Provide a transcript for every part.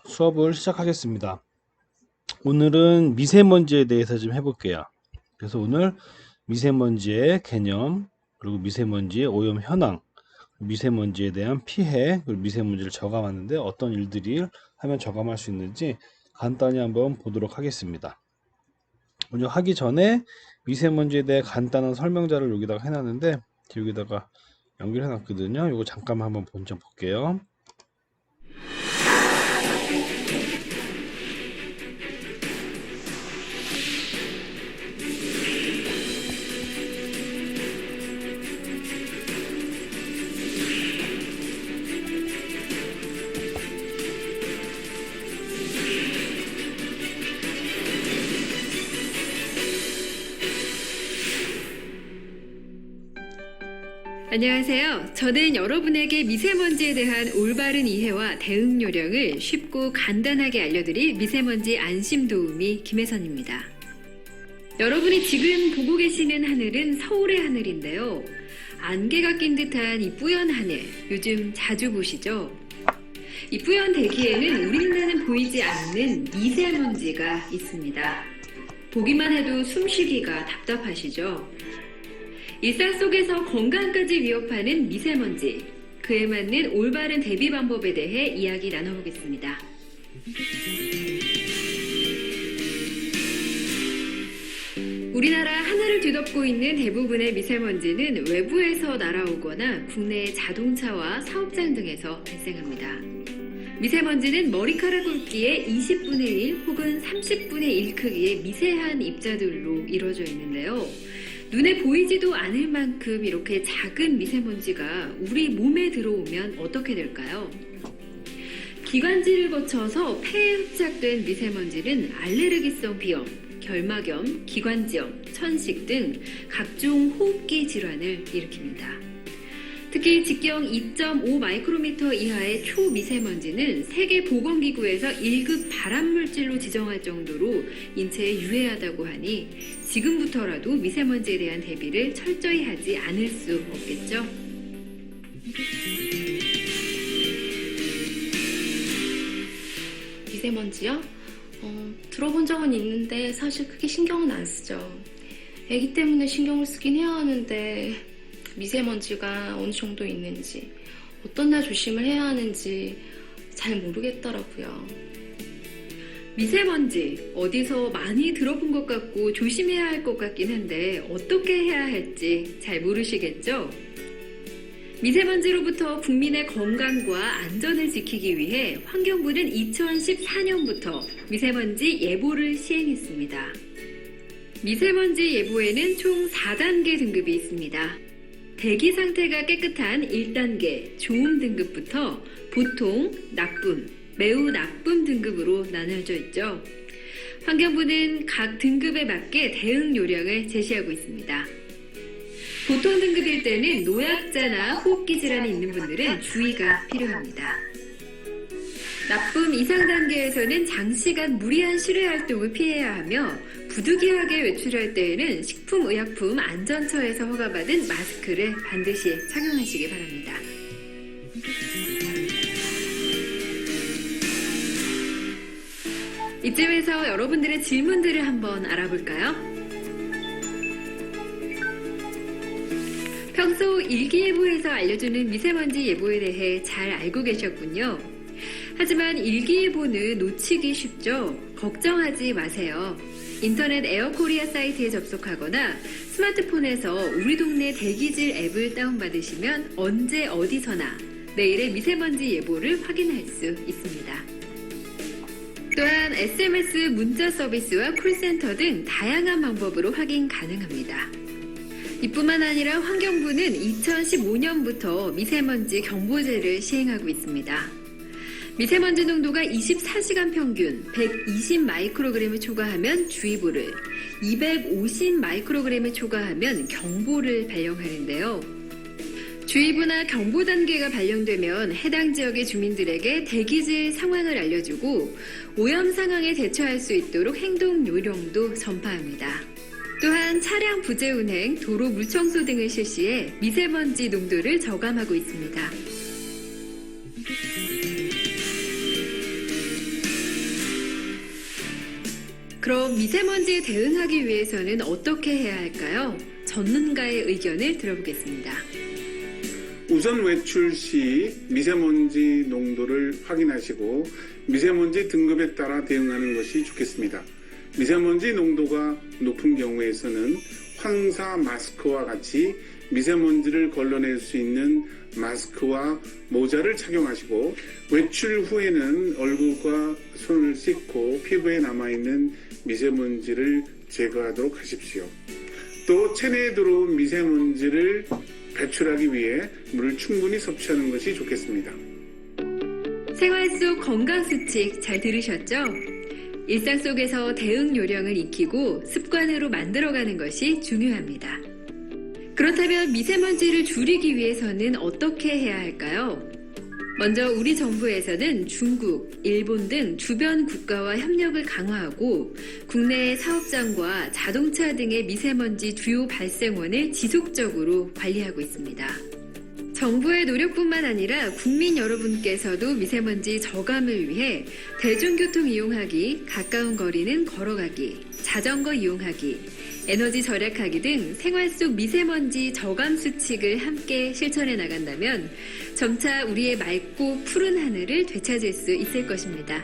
수업을 시작하겠습니다. 오늘은 미세먼지에 대해서 좀 해볼게요. 그래서 오늘 미세먼지의 개념, 그리고 미세먼지의 오염 현황, 미세먼지에 대한 피해, 그리고 미세먼지를 저감하는데 어떤 일들이 하면 저감할 수 있는지 간단히 한번 보도록 하겠습니다. 먼저 하기 전에 미세먼지에 대해 간단한 설명자를 여기다가 해놨는데 여기다가 연결해 놨거든요. 이거 잠깐만 한번 본점 볼게요. 안녕하세요. 저는 여러분에게 미세먼지에 대한 올바른 이해와 대응 요령을 쉽고 간단하게 알려드릴 미세먼지 안심 도우미 김혜선입니다. 여러분이 지금 보고 계시는 하늘은 서울의 하늘인데요. 안개가 낀 듯한 이 뿌연 하늘, 요즘 자주 보시죠? 이 뿌연 대기에는 우리 눈에는 보이지 않는 미세먼지가 있습니다. 보기만 해도 숨쉬기가 답답하시죠? 일상 속에서 건강까지 위협하는 미세먼지, 그에 맞는 올바른 대비 방법에 대해 이야기 나눠보겠습니다. 우리나라 하늘을 뒤덮고 있는 대부분의 미세먼지는 외부에서 날아오거나 국내의 자동차와 사업장 등에서 발생합니다. 미세먼지는 머리카락 굵기의 20분의 1 혹은 30분의 1 크기의 미세한 입자들로 이루어져 있는데요. 눈에 보이지도 않을 만큼 이렇게 작은 미세먼지가 우리 몸에 들어오면 어떻게 될까요? 기관지를 거쳐서 폐에 흡착된 미세먼지는 알레르기성 비염, 결막염, 기관지염, 천식 등 각종 호흡기 질환을 일으킵니다. 특히 직경 2.5 마이크로미터 이하의 초미세먼지는 세계보건기구에서 1급 발암물질로 지정할 정도로 인체에 유해하다고 하니 지금부터라도 미세먼지에 대한 대비를 철저히 하지 않을 수 없겠죠? 미세먼지요? 들어본 적은 있는데 사실 크게 신경은 안 쓰죠. 애기 때문에 신경을 쓰긴 해야 하는데 미세먼지가 어느 정도 있는지, 어떤 날 조심을 해야 하는지 잘 모르겠더라고요. 미세먼지, 어디서 많이 들어본 것 같고 조심해야 할 것 같긴 한데 어떻게 해야 할지 잘 모르시겠죠? 미세먼지로부터 국민의 건강과 안전을 지키기 위해 환경부는 2014년부터 미세먼지 예보를 시행했습니다. 미세먼지 예보에는 총 4단계 등급이 있습니다. 대기 상태가 깨끗한 1단계 좋음 등급부터 보통, 나쁨, 매우 나쁨 등급으로 나눠져 있죠. 환경부는 각 등급에 맞게 대응 요령을 제시하고 있습니다. 보통 등급일 때는 노약자나 호흡기 질환이 있는 분들은 주의가 필요합니다. 나쁨 이상 단계에서는 장시간 무리한 실외 활동을 피해야 하며 부득이하게 외출할 때에는 식품의약품 안전처에서 허가받은 마스크를 반드시 착용하시기 바랍니다. 이쯤에서 여러분들의 질문들을 한번 알아볼까요? 평소 일기예보에서 알려주는 미세먼지 예보에 대해 잘 알고 계셨군요. 하지만 일기예보는 놓치기 쉽죠? 걱정하지 마세요. 인터넷 에어코리아 사이트에 접속하거나 스마트폰에서 우리 동네 대기질 앱을 다운받으시면 언제 어디서나 내일의 미세먼지 예보를 확인할 수 있습니다. 또한 SMS 문자 서비스와 콜센터 등 다양한 방법으로 확인 가능합니다. 이뿐만 아니라 환경부는 2015년부터 미세먼지 경보제를 시행하고 있습니다. 미세먼지 농도가 24시간 평균 120 마이크로그램을 초과하면 주의보를, 250 마이크로그램을 초과하면 경보를 발령하는데요. 주의보나 경보 단계가 발령되면 해당 지역의 주민들에게 대기질 상황을 알려주고 오염 상황에 대처할 수 있도록 행동 요령도 전파합니다. 또한 차량 부재 운행, 도로 물청소 등을 실시해 미세먼지 농도를 저감하고 있습니다. 그럼 미세먼지에 대응하기 위해서는 어떻게 해야 할까요? 전문가의 의견을 들어보겠습니다. 우선 외출 시 미세먼지 농도를 확인하시고 미세먼지 등급에 따라 대응하는 것이 좋겠습니다. 미세먼지 농도가 높은 경우에서는 황사 마스크와 같이 미세먼지를 걸러낼 수 있는 마스크와 모자를 착용하시고 외출 후에는 얼굴과 손을 씻고 피부에 남아있는 미세먼지를 제거하도록 하십시오. 또 체내에 들어온 미세먼지를 배출하기 위해 물을 충분히 섭취하는 것이 좋겠습니다. 생활 속 건강수칙 잘 들으셨죠? 일상 속에서 대응 요령을 익히고 습관으로 만들어가는 것이 중요합니다. 그렇다면 미세먼지를 줄이기 위해서는 어떻게 해야 할까요? 먼저 우리 정부에서는 중국, 일본 등 주변 국가와 협력을 강화하고 국내 사업장과 자동차 등의 미세먼지 주요 발생원을 지속적으로 관리하고 있습니다. 정부의 노력뿐만 아니라 국민 여러분께서도 미세먼지 저감을 위해 대중교통 이용하기, 가까운 거리는 걸어가기, 자전거 이용하기, 에너지 절약하기 등 생활 속 미세먼지 저감 수칙을 함께 실천해 나간다면 점차 우리의 맑고 푸른 하늘을 되찾을 수 있을 것입니다.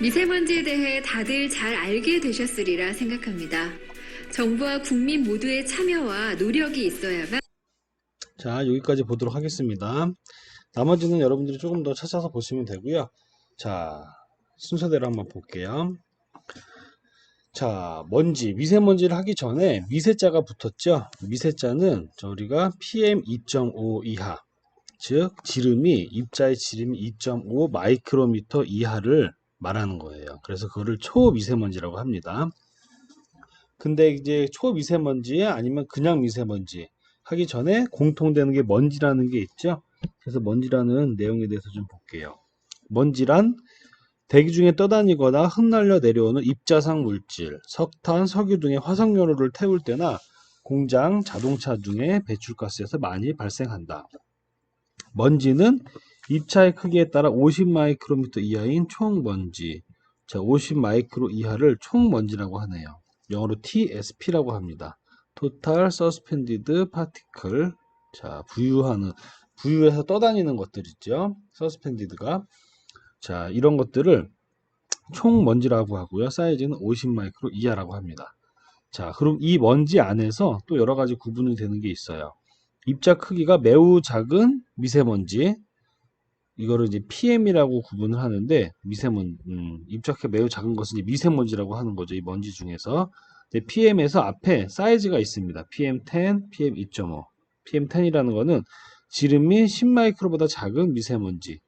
미세먼지에 대해 다들 잘 알게 되셨으리라 생각합니다. 정부와 국민 모두의 참여와 노력이 있어야만 자, 여기까지 보도록 하겠습니다. 나머지는 여러분들이 조금 더 찾아서 보시면 되고요. 자, 순서대로 한번 볼게요. 자, 먼지, 미세먼지를 하기 전에 미세자가 붙었죠. 미세자는 우리가 PM2.5 이하, 즉 지름이 입자의 지름이 2.5 마이크로미터 이하를 말하는 거예요. 그래서 그거를 초미세먼지라고 합니다. 근데 이제 초미세먼지 아니면 그냥 미세먼지 하기 전에 공통되는 게 먼지라는 게 있죠. 그래서 먼지라는 내용에 대해서 좀 볼게요. 먼지란 대기 중에 떠다니거나 흩날려 내려오는 입자상 물질, 석탄, 석유 등의 화석연료를 태울 때나 공장, 자동차 등의 배출가스에서 많이 발생한다. 먼지는 입자의 크기에 따라 50 마이크로미터 이하인 총먼지, 자, 50 마이크로 이하를 총먼지라고 하네요. 영어로 TSP라고 합니다. Total Suspended Particle. 자, 부유해서 떠다니는 것들 있죠. Suspended가. 자, 이런 것들을 총먼지라고 하고요. 사이즈는 50 마이크로 이하라고 합니다. 자, 그럼 이 먼지 안에서 또 여러 가지 구분이 되는 게 있어요. 입자 크기가 매우 작은 미세먼지. 이거를 이제 PM이라고 구분을 하는데, 입자 크기가 매우 작은 것은 이제 미세먼지라고 하는 거죠. 이 먼지 중에서. PM에서 앞에 사이즈가 있습니다. PM10, PM2.5. PM10이라는 거는 지름이 10마이크로보다 작은 미세먼지.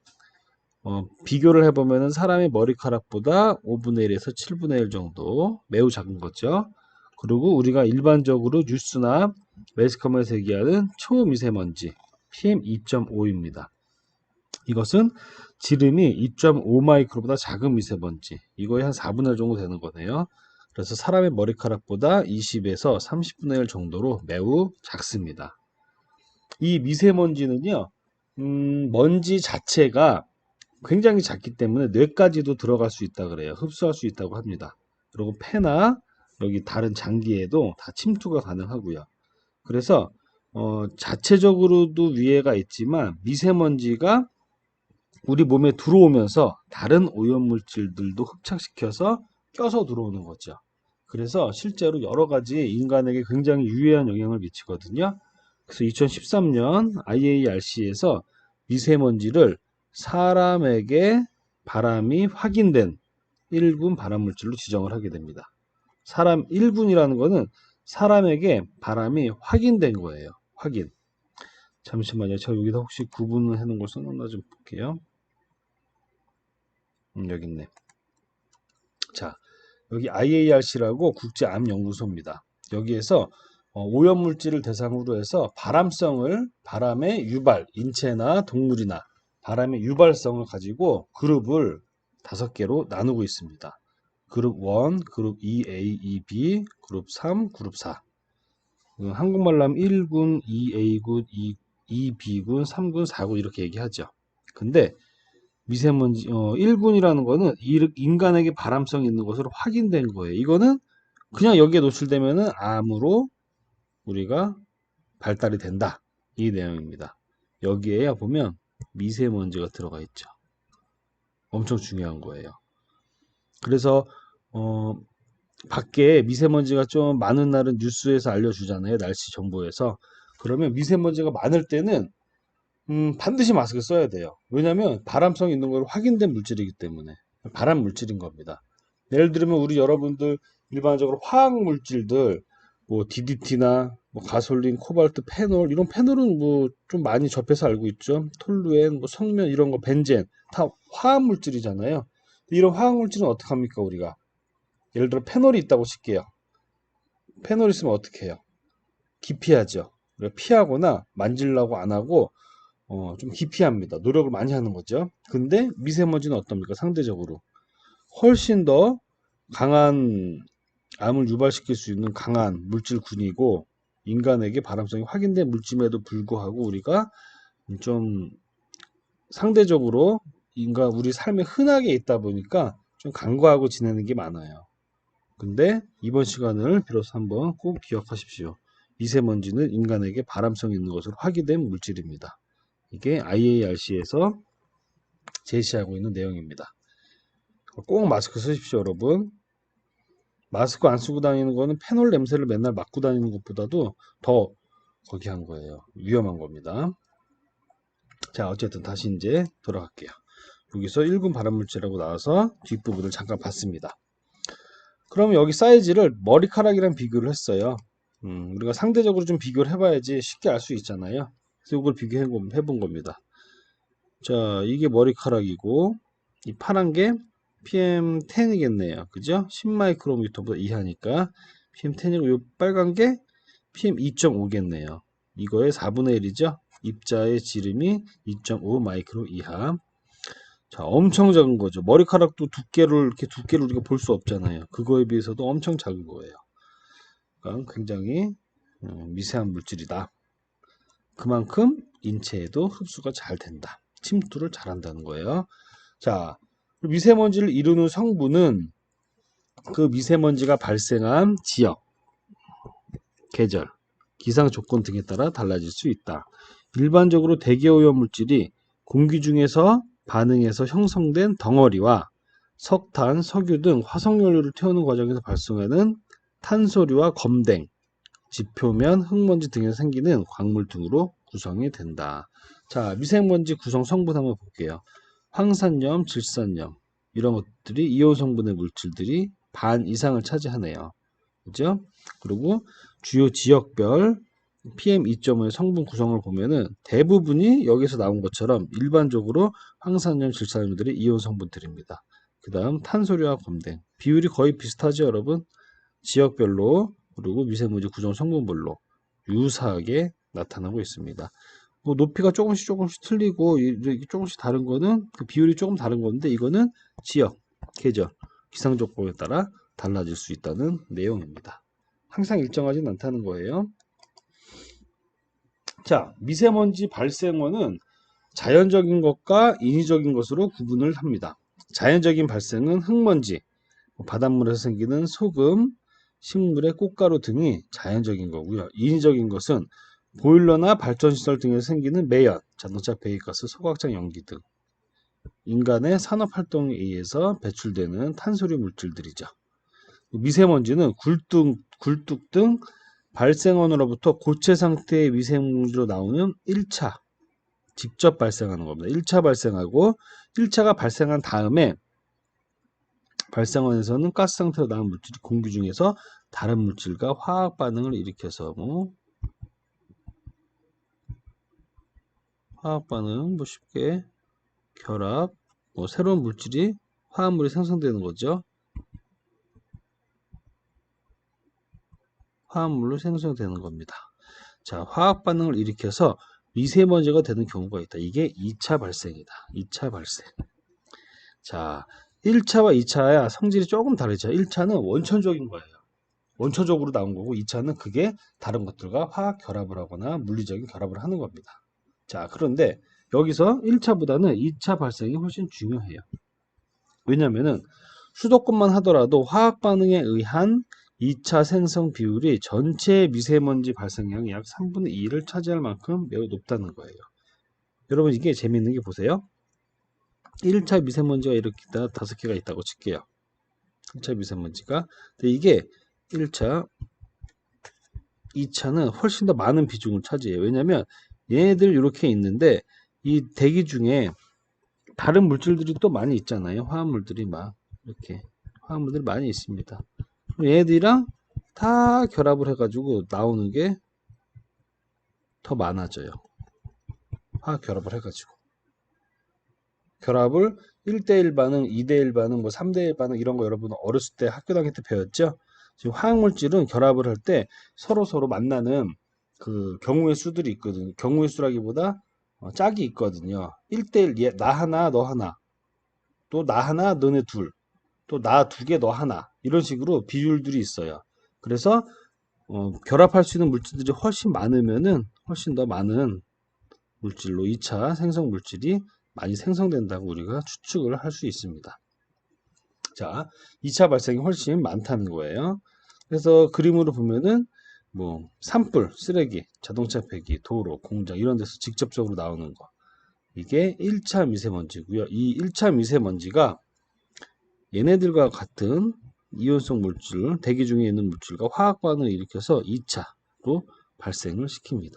비교를 해보면 사람의 머리카락보다 5분의 1에서 7분의 1 정도 매우 작은 거죠. 그리고 우리가 일반적으로 뉴스나 매스컴에서 얘기하는 초미세먼지 PM2.5입니다. 이것은 지름이 2.5 마이크로보다 작은 미세먼지. 이거의 한 4분의 1 정도 되는 거네요. 그래서 사람의 머리카락보다 20에서 30분의 1 정도로 매우 작습니다. 이 미세먼지는요, 먼지 자체가 굉장히 작기 때문에 뇌까지도 들어갈 수 있다 그래요. 흡수할 수 있다고 합니다. 그리고 폐나 여기 다른 장기에도 다 침투가 가능하고요. 그래서 자체적으로도 위해가 있지만 미세먼지가 우리 몸에 들어오면서 다른 오염물질들도 흡착시켜서 껴서 들어오는 거죠. 그래서 실제로 여러 가지 인간에게 굉장히 유해한 영향을 미치거든요. 그래서 2013년 IARC에서 미세먼지를 사람에게 바람이 확인된 1군 발암물질로 지정을 하게 됩니다. 1군이라는 거는 사람에게 바람이 확인된 거예요. 확인. 잠시만요. 제가 여기다 혹시 구분을 해놓은 걸 써놨나 좀 볼게요. 여기 있네. 자, 여기 IARC라고 국제암연구소입니다. 여기에서 오염물질을 대상으로 해서 바람의 유발, 인체나 동물이나 바람의 유발성을 가지고 그룹을 5개로 나누고 있습니다. 그룹 1, 그룹 2A, 2B, 그룹 3, 그룹 4. 한국말로 하면 1군, 2A군, 2B군, 3군, 4군 이렇게 얘기하죠. 근데 미세먼지 1군이라는 거는 인간에게 발암성이 있는 것으로 확인된 거예요. 이거는 그냥 여기에 노출되면은 암으로 우리가 발달이 된다. 이 내용입니다. 여기에 보면 미세먼지가 들어가 있죠. 엄청 중요한 거예요. 그래서 밖에 미세먼지가 좀 많은 날은 뉴스에서 알려주잖아요. 날씨 정보에서. 그러면 미세먼지가 많을 때는 반드시 마스크 써야 돼요. 왜냐하면 발암성 있는 걸 확인된 물질이기 때문에 발암 물질인 겁니다. 예를 들면 우리 여러분들 일반적으로 화학 물질들 뭐 DDT나 뭐 가솔린, 코발트, 페놀 이런 페놀은 뭐 좀 많이 접해서 알고 있죠. 톨루엔, 뭐 성면 이런 거, 벤젠 다 화학 물질이잖아요. 이런 화학 물질은 어떻게 합니까 우리가? 예를 들어 페놀이 있다고 칠게요. 페놀 있으면 어떻게 해요? 기피하죠. 피하거나 만지려고 안 하고 좀 기피합니다. 노력을 많이 하는 거죠. 근데 미세먼지는 어떻습니까? 상대적으로 훨씬 더 강한 암을 유발시킬 수 있는 강한 물질군이고 인간에게 발암성이 확인된 물질임에도 불구하고 우리가 좀 상대적으로 우리 삶에 흔하게 있다 보니까 좀 간과하고 지내는 게 많아요. 근데 이번 시간을 빌어서 한번 꼭 기억하십시오. 미세먼지는 인간에게 발암성이 있는 것으로 확인된 물질입니다. 이게 IARC에서 제시하고 있는 내용입니다. 꼭 마스크 쓰십시오, 여러분. 마스크 안 쓰고 다니는 거는 페놀 냄새를 맨날 맡고 다니는 것보다도 더 거기 한 거예요. 위험한 겁니다. 자, 어쨌든 다시 이제 돌아갈게요. 여기서 1군 발암물질이라고 나와서 뒷부분을 잠깐 봤습니다. 그러면 여기 사이즈를 머리카락이랑 비교를 했어요. 우리가 상대적으로 좀 비교를 해봐야지 쉽게 알 수 있잖아요. 그래서 이걸 비교해 본 겁니다. 자, 이게 머리카락이고 이 파란 게 PM10이겠네요. 그죠? 10마이크로미터보다 이하니까 PM10이고 이 빨간 게 PM2.5겠네요. 이거의 4분의 1이죠. 입자의 지름이 2.5 마이크로 이하. 자, 엄청 작은 거죠. 머리카락도 이렇게 두께를 우리가 볼 수 없잖아요. 그거에 비해서도 엄청 작은 거예요. 그러니까 굉장히 미세한 물질이다. 그만큼 인체에도 흡수가 잘 된다. 침투를 잘 한다는 거예요. 자, 미세먼지를 이루는 성분은 그 미세먼지가 발생한 지역, 계절, 기상 조건 등에 따라 달라질 수 있다. 일반적으로 대기오염 물질이 공기 중에서 반응해서 형성된 덩어리와 석탄, 석유 등 화석연료를 태우는 과정에서 발생하는 탄소류와 검댕, 지표면, 흙먼지 등에서 생기는 광물 등으로 구성이 된다. 자, 미세먼지 구성 성분 한번 볼게요. 황산염, 질산염 이런 것들이 이온 성분의 물질들이 반 이상을 차지하네요. 그죠? 그리고 주요 지역별 PM2.5의 성분 구성을 보면은 대부분이 여기서 나온 것처럼 일반적으로 황산염, 질산염들이 이온 성분들입니다. 그 다음 탄소류와 검댕 비율이 거의 비슷하죠, 여러분? 지역별로 그리고 미세먼지 구성 성분별로 유사하게 나타나고 있습니다. 뭐 높이가 조금씩 틀리고 조금씩 다른 거는 그 비율이 조금 다른 건데 이거는 지역, 계절, 기상 조건에 따라 달라질 수 있다는 내용입니다. 항상 일정하진 않다는 거예요. 자, 미세먼지 발생원은 자연적인 것과 인위적인 것으로 구분을 합니다. 자연적인 발생은 흙먼지, 바닷물에서 생기는 소금, 식물의 꽃가루 등이 자연적인 거고요. 인위적인 것은 보일러나 발전시설 등에서 생기는 매연, 자동차 배기가스, 소각장 연기 등 인간의 산업활동에 의해서 배출되는 탄소류 물질들이죠. 미세먼지는 굴뚝 등 발생원으로부터 고체 상태의 미세먼지로 나오는 1차 직접 발생하는 겁니다. 1차 발생하고 1차가 발생한 다음에 발생원에서는 가스 상태로 나온 물질이 공기 중에서 다른 물질과 화학 반응을 일으켜서 화학 반응 쉽게 결합 새로운 물질이 화합물이 생성되는 거죠. 화합물로 생성되는 겁니다. 자, 화학 반응을 일으켜서 미세먼지가 되는 경우가 있다. 이게 2차 발생이다. 2차 발생. 자, 1차와 2차야 성질이 조금 다르죠. 1차는 원천적인 거예요. 원초적으로 나온 거고 2차는 그게 다른 것들과 화학 결합을 하거나 물리적인 결합을 하는 겁니다. 자, 그런데 여기서 1차보다는 2차 발생이 훨씬 중요해요. 왜냐면은 수도권만 하더라도 화학 반응에 의한 2차 생성 비율이 전체 미세먼지 발생량의 약 3분의 2를 차지할 만큼 매우 높다는 거예요. 여러분 이게 재밌는 게 보세요. 1차 미세먼지가 이렇게 5개가 있다고 칠게요. 1차 미세먼지가. 근데 이게 1차, 2차는 훨씬 더 많은 비중을 차지해요. 왜냐면 얘네들 이렇게 있는데 이 대기 중에 다른 물질들이 또 많이 있잖아요. 화합물들이 막 이렇게 화합물들이 많이 있습니다. 얘네들이랑 다 결합을 해가지고 나오는 게 더 많아져요. 화학 결합을 해가지고 결합을 1대1 반응, 2대1 반응, 뭐 3대1 반응 이런 거 여러분 어렸을 때 학교 다닐 때 배웠죠? 지금 화학물질은 결합을 할 때 서로 만나는 그 경우의 수들이 있거든요. 경우의 수라기보다 짝이 있거든요. 1대1 나 하나 너 하나, 또 나 하나 너네 둘, 또 나 2개 너 하나, 이런 식으로 비율들이 있어요. 그래서 결합할 수 있는 물질들이 훨씬 많으면은 훨씬 더 많은 물질로 2차 생성 물질이 많이 생성된다고 우리가 추측을 할 수 있습니다. 자, 2차 발생이 훨씬 많다는 거예요. 그래서 그림으로 보면은 뭐 산불, 쓰레기, 자동차 폐기, 도로, 공장 이런 데서 직접적으로 나오는 거. 이게 1차 미세먼지고요. 이 1차 미세먼지가 얘네들과 같은 이온성 물질, 대기 중에 있는 물질과 화학 반응을 일으켜서 2차로 발생을 시킵니다.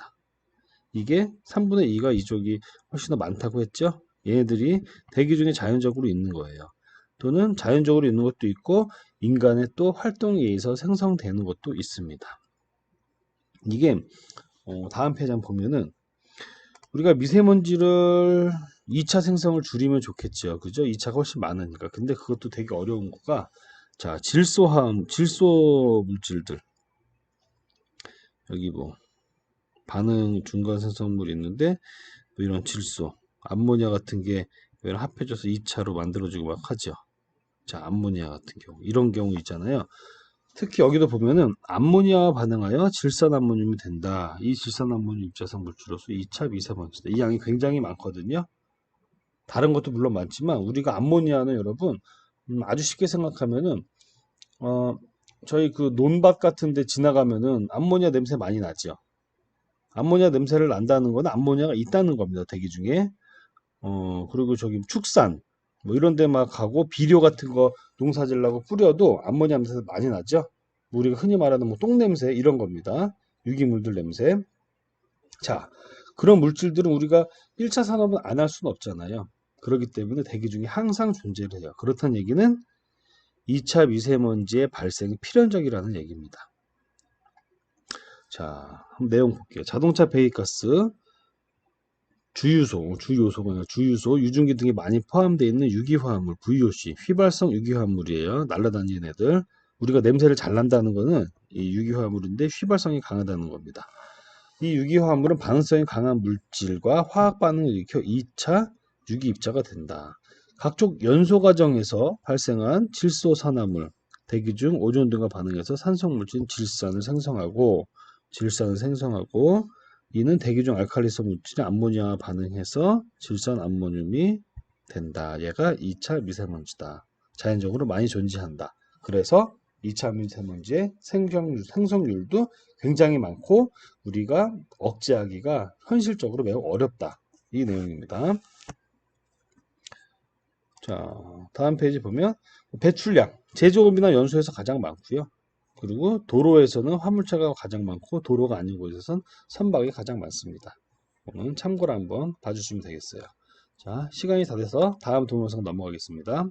이게 3분의 2가 이쪽이 훨씬 더 많다고 했죠? 얘네들이 대기 중에 자연적으로 있는 거예요. 또는 자연적으로 있는 것도 있고 인간의 또 활동에 의해서 생성되는 것도 있습니다. 이게 다음 페이지 한번 보면은 우리가 미세먼지를 2차 생성을 줄이면 좋겠죠. 그죠? 2차가 훨씬 많으니까. 근데 그것도 되게 어려운 거가 자, 질소 물질들. 여기 뭐 반응 중간 생성물이 있는데 뭐 이런 질소, 암모니아 같은 게 합해져서 2차로 만들어지고 막 하죠. 자, 암모니아 같은 경우 이런 경우 있잖아요. 특히 여기도 보면은 암모니아와 반응하여 질산암모늄이 된다. 이 질산암모늄 입자성 물질로서 2차 미세먼지다. 이 양이 굉장히 많거든요. 다른 것도 물론 많지만 우리가 암모니아는 여러분 아주 쉽게 생각하면은 저희 그 논밭 같은 데 지나가면은 암모니아 냄새 많이 나죠. 암모니아 냄새를 난다는 거는 암모니아가 있다는 겁니다. 대기 중에. 그리고 저기 축산 뭐 이런 데 막 가고 비료 같은 거 농사 지으려고 뿌려도 암모니아 냄새 많이 나죠. 우리가 흔히 말하는 뭐 똥냄새 이런 겁니다. 유기물들 냄새. 자, 그런 물질들은 우리가 1차 산업은 안 할 수는 없잖아요. 그렇기 때문에 대기 중에 항상 존재를 해요. 그렇다는 얘기는 2차 미세먼지의 발생이 필연적이라는 얘기입니다. 자, 한번 내용 볼게요. 자동차 배기가스, 주요소가 아니라 주유소, 유증기 등이 많이 포함되어 있는 유기화합물, VOC, 휘발성 유기화합물이에요. 날아다니는 애들. 우리가 냄새를 잘 난다는 거는 이 유기화합물인데 휘발성이 강하다는 겁니다. 이 유기화합물은 반응성이 강한 물질과 화학 반응을 일으켜 2차 유기입자가 된다. 각종 연소 과정에서 발생한 질소산화물, 대기 중 오존 등과 반응해서 산성물질인 질산을 생성하고 이는 대기 중 알칼리성 물질인 암모니아와 반응해서 질산 암모늄이 된다. 얘가 2차 미세먼지다. 자연적으로 많이 존재한다. 그래서 2차 미세먼지의 생성률도 굉장히 많고 우리가 억제하기가 현실적으로 매우 어렵다. 이 내용입니다. 자, 다음 페이지 보면 배출량, 제조업이나 연소에서 가장 많고요. 그리고 도로에서는 화물차가 가장 많고 도로가 아닌 곳에서는 선박이 가장 많습니다. 오늘 참고로 한번 봐주시면 되겠어요. 자, 시간이 다 돼서 다음 동영상 넘어가겠습니다.